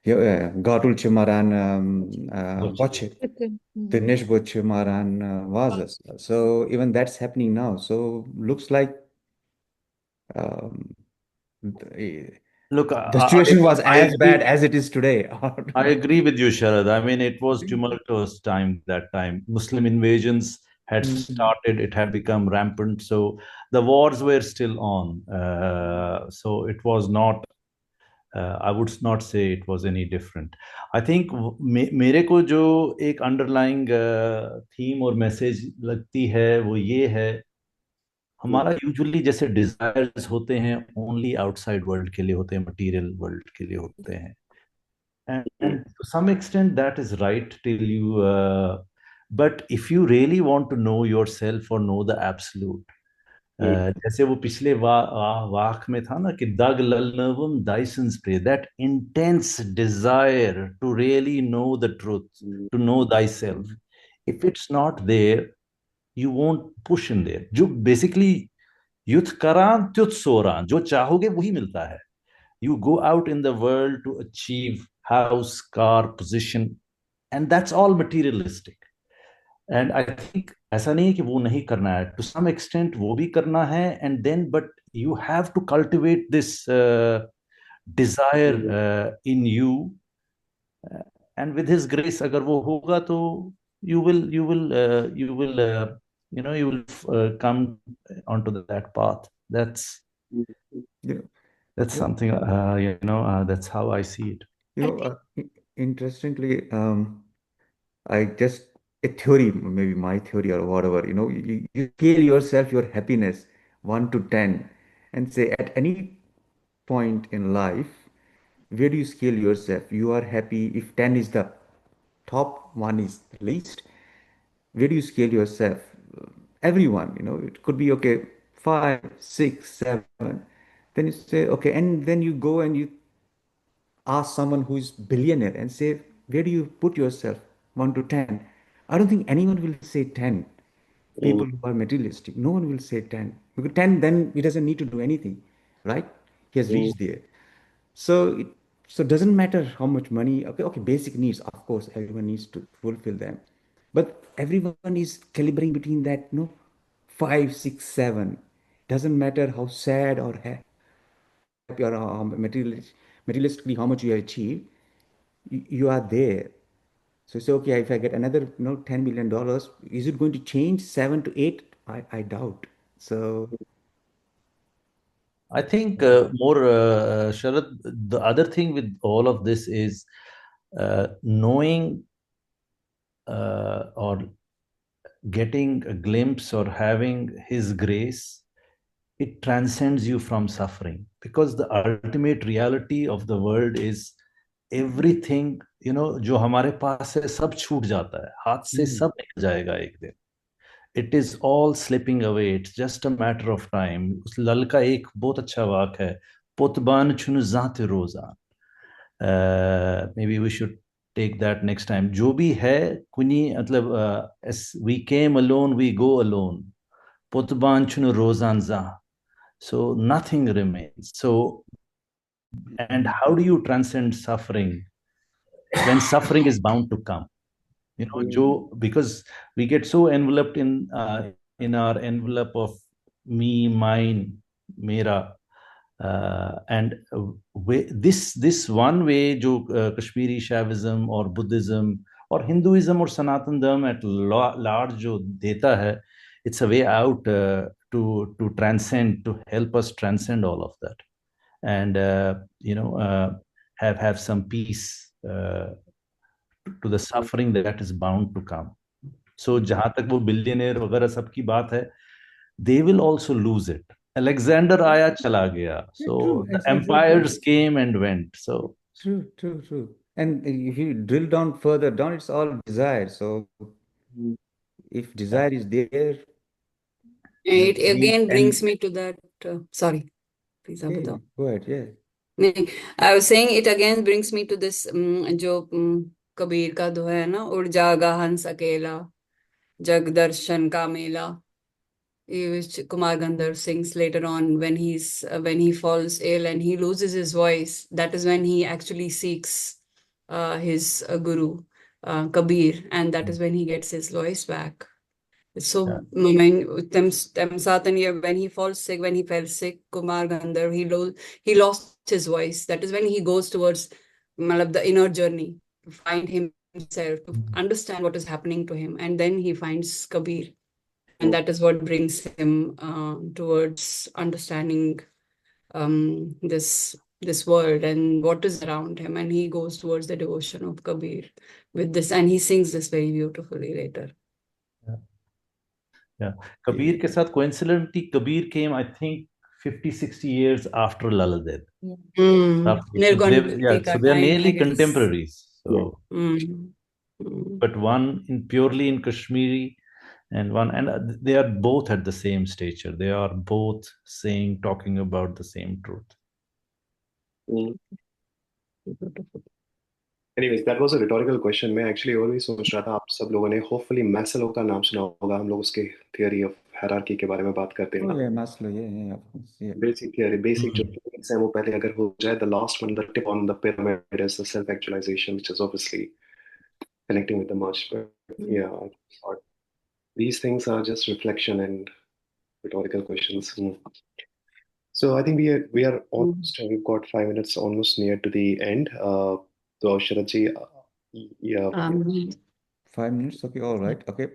Gatul Chimaran Boche, Dinesh Bochimaran Vazas. So even that's happening now. So looks like um, Look, the situation was as bad as it is today. I agree with you, Sharad. I mean, it was tumultuous time that time. Muslim invasions had started, it had become rampant. So the wars were still on. So it was not, I would not say it was any different. I think मेरे को जो एक underlying theme और message लगती है वो ये है, हमारा यूजुअली जैसे डिजायर्स होते हैं ओनली आउटसाइड वर्ल्ड के लिए होते हैं, मटेरियल वर्ल्ड के लिए होते हैं. And to some extent that is right till you but if you really want to know yourself or know the absolute, जैसे वो पिछले वाक में था ना कि दग ललनवम दाइसन्स प्रे, that intense desire to really know the truth, to know thyself, if it's not there you won't push in there. जो बेसिकली युद्ध करान त्युत सोरान, जो चाहोगे वही मिलता है. You go out in the world to achieve house, car, position, and that's all materialistic. And I think ऐसा नहीं है कि वो नहीं करना है, to some extent वो भी करना है, and then but you have to cultivate this desire in you, and with his grace अगर वो होगा तो you will come onto that path. That's something, that's how I see it. Interestingly, I just a theory, maybe my theory or whatever, you scale yourself, your happiness 1 to 10, and say at any point in life, where do you scale yourself? You are happy if 10 is the top, 1 is the least. Where do you scale yourself? Everyone, it could be okay, 5, 6, 7. Then you say, okay, and then you go and you ask someone who is billionaire and say, where do you put yourself 1 to 10? I don't think anyone will say 10. People who are materialistic, no one will say 10. Because 10, then he doesn't need to do anything, right? He has reached there. So it doesn't matter how much money. Okay, basic needs, of course, everyone needs to fulfill them. But everyone is calibrating between that, 5, 6, 7. Doesn't matter how sad or happy or how materialistically how much you have achieved, you are there. So say, okay, if I get another $10 million, is it going to change 7 to 8? I doubt. So I think more, Sharad, the other thing with all of this is knowing or getting a glimpse or having His grace. It transcends you from suffering, because the ultimate reality of the world is everything, जो हमारे पास है सब छूट जाता है, हाथ से सब निकल जाएगा एक दिन. It is all slipping away. It's just a matter of time. उस लल का एक बहुत अच्छा वाक है, पुतबान छुन जाते रोजान. Maybe we should take that next time. जो भी है कुनी मतलब we came alone, we go alone. पुतबान छुन रोजान जा. So nothing remains. So, and how do you transcend suffering when suffering is bound to come? Because we get so enveloped in our envelope of me, mine, mera, and this one way, जो Kashmiri Shaivism or Buddhism or Hinduism or Sanatan Dharma at large जो देता है, it's a way out to transcend, to help us transcend all of that, and have some peace to the suffering that is bound to come. So जहां तक वो billionaire वगैरह सबकी बात है, they will also lose it. Alexander आया चला गया. So the empires came and went. So true. And if you drill down further down, it's all desire. So if desire is there, it again brings me to that. Sorry, please. Go ahead. Yeah. I was saying it again brings me to this जो कबीर का दोहा है ना, उड़ जागा हंस अकेला जग दर्शन का मेला, which Kumar Gandhar sings later on when he falls ill and he loses his voice. That is when he actually seeks his guru, Kabir, and that is when he gets his voice back. So when he falls sick, when he fell sick, Kumar Gandhar, he lost his voice. That is when he goes towards the inner journey to find himself, to understand what is happening to him, and then he finds Kabir, and that is what brings him towards understanding this world and what is around him, and he goes towards the devotion of Kabir with this, and he sings this very beautifully later. Yeah. Kabir ke sath coincidentally, Kabir came, I think, 50, 60 years after Lal death. Yeah, so they are nearly contemporaries. So, Mm. but one purely in Kashmiri, and they are both at the same stature. They are both talking about the same truth. Anyways, that was a rhetorical question. मैं actually और भी सोच रहा था आप सब लोगों ने hopefully Maslow का नाम सुना होगा. हम लोग उसके theory of hierarchy के बारे में बात करते हैं ना. Oh yeah, Maslow, yeah, of course, yeah. Basic theory, basic जो theories हैं वो पहले अगर हो जाए, the last one, the tip on the pyramid is the self-actualization, which is obviously connecting with the merge. But yeah, I thought these things are just reflection and rhetorical questions. So I think we are almost we've got 5 minutes almost near to the end. So Sharad ji, yeah. 5 minutes, okay, all right, okay.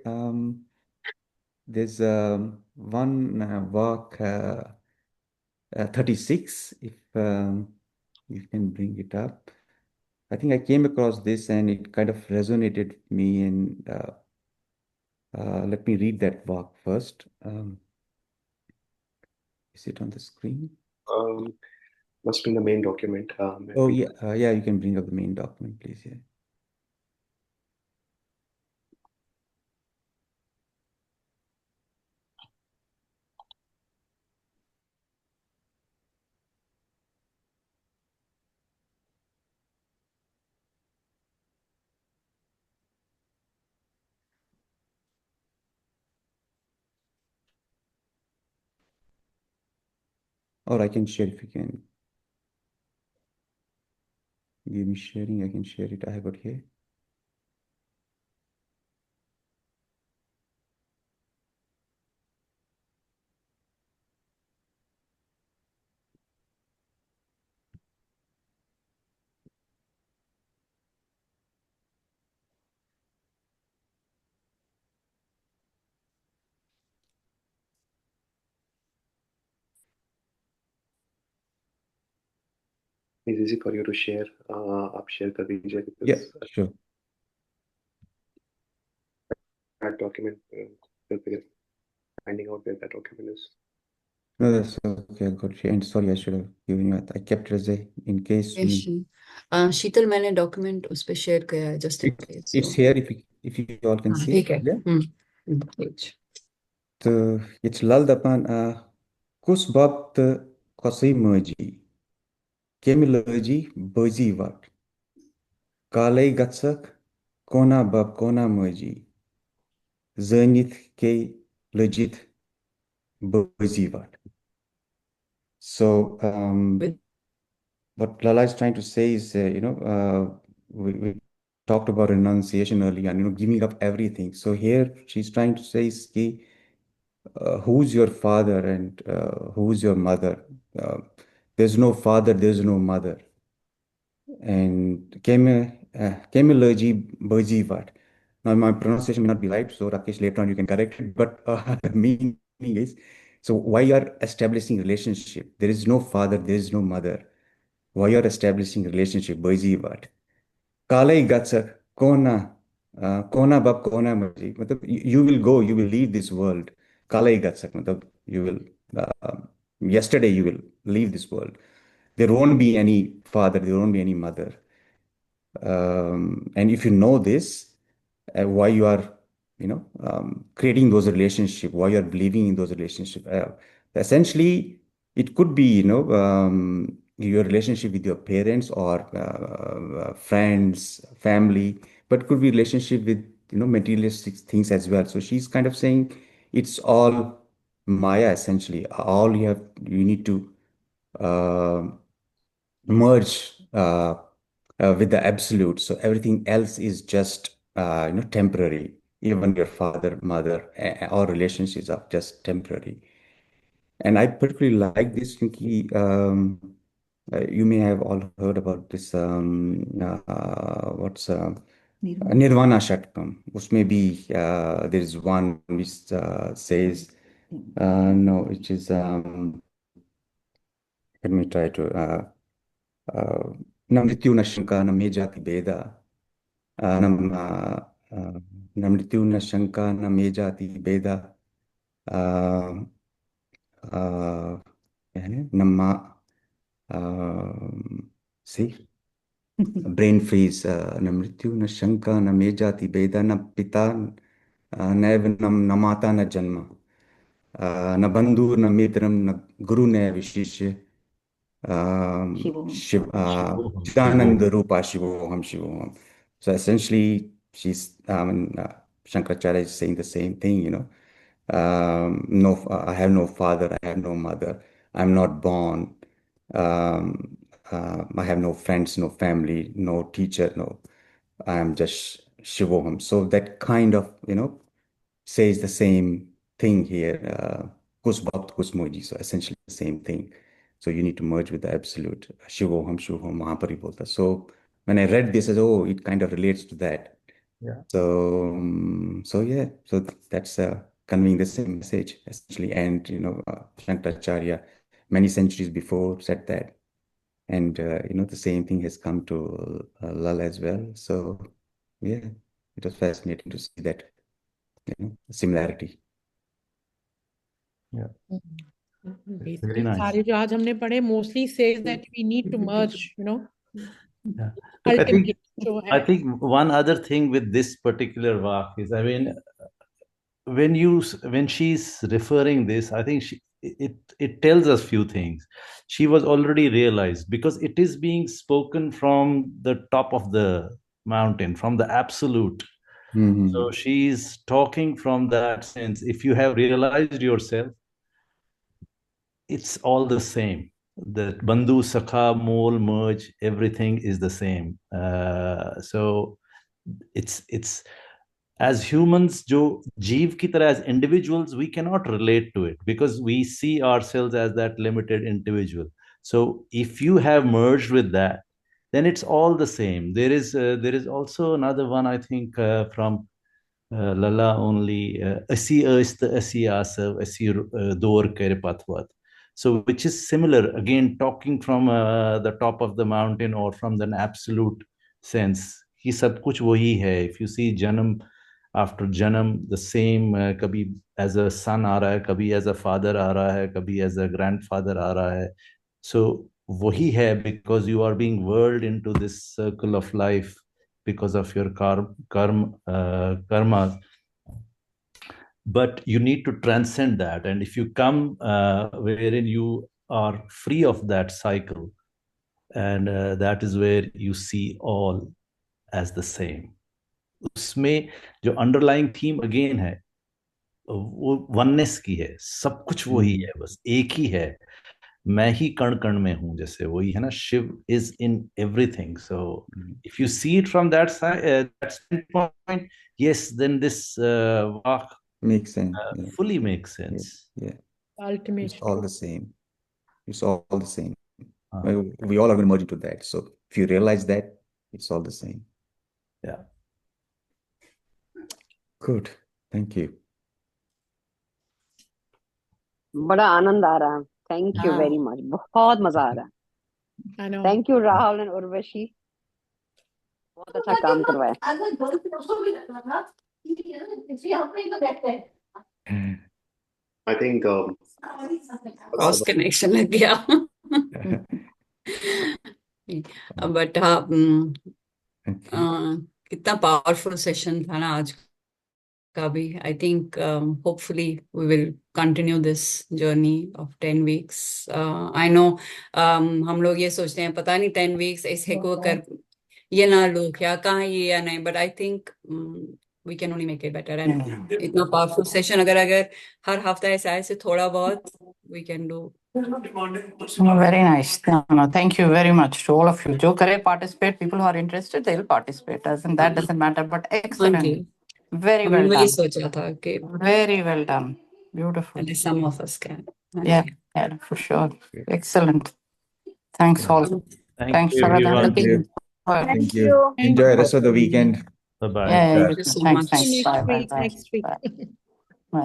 There's one Vaakh 36, if you can bring it up. I think I came across this and it kind of resonated with me, and let me read that Vaakh first. Is it on the screen? Must be in the main document. Oh yeah, yeah, you can bring up the main document, please. Yeah. Or I can share if you can give me sharing. I can share it. I have it here. It's easy for you to share. आप share कर दीजिए. Yeah, sure. That document, finding out where that document is. No, that's okay. I got you. And sorry, I should have given you. I kept it as a in case. शीतल मैंने document उस पे share किया है just in case. It's here if you all can see. ठीक है. So it's lal dapan kus babt kosai merji kemiloji bozi wat kalai gatsak kona bab kona merji zenith ke legit bozi wat. So what Lala is trying to say is, we talked about renunciation earlier, and giving up everything. So here she's trying to say is ki, who's your father and who's your mother? There's no father, there's no mother. And Kemiloji Bojivat. Now my pronunciation may not be right, so Rakesh, later on you can correct it. But the meaning is, so why you are establishing relationship? There is no father, there is no mother. Why you are establishing relationship? Bojivat. Kalai gatsa kona bab kona maji. You will go, you will leave this world. Kalai gatsa. You will. Yesterday you will leave this world. There won't be any father, there won't be any mother. And if you know this, why you are, creating those relationships, why you are believing in those relationships. Essentially, it could be, your relationship with your parents or friends, family, but could be relationship with, materialistic things as well. So she's kind of saying it's all Maya, essentially. All you need to merge with the absolute. So everything else is just temporary. Even your father, mother, or relationships are just temporary. And I particularly like this, Nikki. You may have all heard about this. What's Nirvana Shatkam? Usme bhi, there is one which says, no, which is, let me try to, na mrityu na shanka na me jati beda, na mrityu na shanka na me jati beda, क्या है नम्मा see brain freeze न मृत्यु न शंका न मे जाति भेदा न पिता नैव न माता न जन्म न बंधु न मित्रम न गुरु न विशिष्य Shiv Shivoham, Chidananda Shivoham. Rupa Shivoham Shivoham. So essentially, she's Shankaracharya is saying the same thing, no, I have no father, I have no mother, I'm not born, I have no friends, no family, no teacher, no, I am just Shivoham. So that kind of, says the same thing here. Kus Bhapt, Kus Moji. So essentially the same thing. So you need to merge with the absolute. Shivoham, Shivoham, Mahapari Bolta. So when I read this, I said, oh, it kind of relates to that. Yeah. So yeah, so that's conveying the same message essentially. And Shankaracharya many centuries before said that, and the same thing has come to Lal as well. So yeah, it was fascinating to see that similarity. Yeah. Very Basically, nice. सारे जो आज हमने पढ़े mostly says that we need to merge, Yeah. Look, ultimately. I think one other thing with this particular Vaakh is, I mean, when she's referring this, I think it tells us few things. She was already realized because it is being spoken from the top of the mountain, from the absolute. Mm-hmm. So she's talking from that sense. If you have realized yourself, it's all the same. The Bandhu, Sakha, Mole, merge, everything is the same. So it's as humans, जो जीव की तरह, as individuals, we cannot relate to it because we see ourselves as that limited individual. So if you have merged with that, then it's all the same. There is also another one, I think, from Lala only, Asi ist Asi asav Asi dor kare patvat. So which is similar, again talking from the top of the mountain or from an absolute sense. कि सब कुछ वही है. If you see Janam after Janam, the same, कभी as a son आ रहा है, कभी as a father आ रहा है, कभी as a grandfather आ रहा है. So वही है because you are being whirled into this circle of life because of your karmas. But you need to transcend that, and if you come wherein you are free of that cycle, and that is where you see all as the same. उसमें जो underlying theme again है वो oneness की है. सब कुछ वही है, बस एक ही है. मैं ही कण कण में हूं, जैसे वही है ना, Shiva is in everything. So if you see it from that standpoint, yes, then this Vaakh makes sense. Fully makes sense. Yeah. Ultimate. It's all the same. It's all the same. We all are going to merge into that. So if you realize that, it's all the same. Yeah. Good. Thank you. बड़ा आनंद आ रहा है. Thank you very much. बहुत मजा आ रहा है. Thank you Rahul and Urvashi. बहुत अच्छा काम करवाया. I think क्रॉस कनेक्शन लग गया. बट हाँ, कितना पावरफुल सेशन था ना आज का भी. I think hopefully we will continue this journey of 10 weeks. I know हम लोग ये सोचते हैं पता नहीं 10 weeks ऐसे को कर ये ना लो क्या कहाँ ये या नहीं, but I think we can only make it better. And इतना पावरफुल सेशन अगर हर हफ्ता ऐसा थोड़ा बहुत we can do. Very nice. No, thank you very much to all of you. Jo kare participate, people who are interested, they'll participate. That doesn't matter, but excellent. Very well वही done. सोचा था कि Very well done. Beautiful. some of us can. Yeah, for sure. Excellent. Thanks all. Thank Thanks you, for everyone. helping. Thank you. Enjoy the rest of the weekend. Bye-bye. Yeah, Thank you so thanks. much. Next Bye, bye, week, bye. next week. Bye.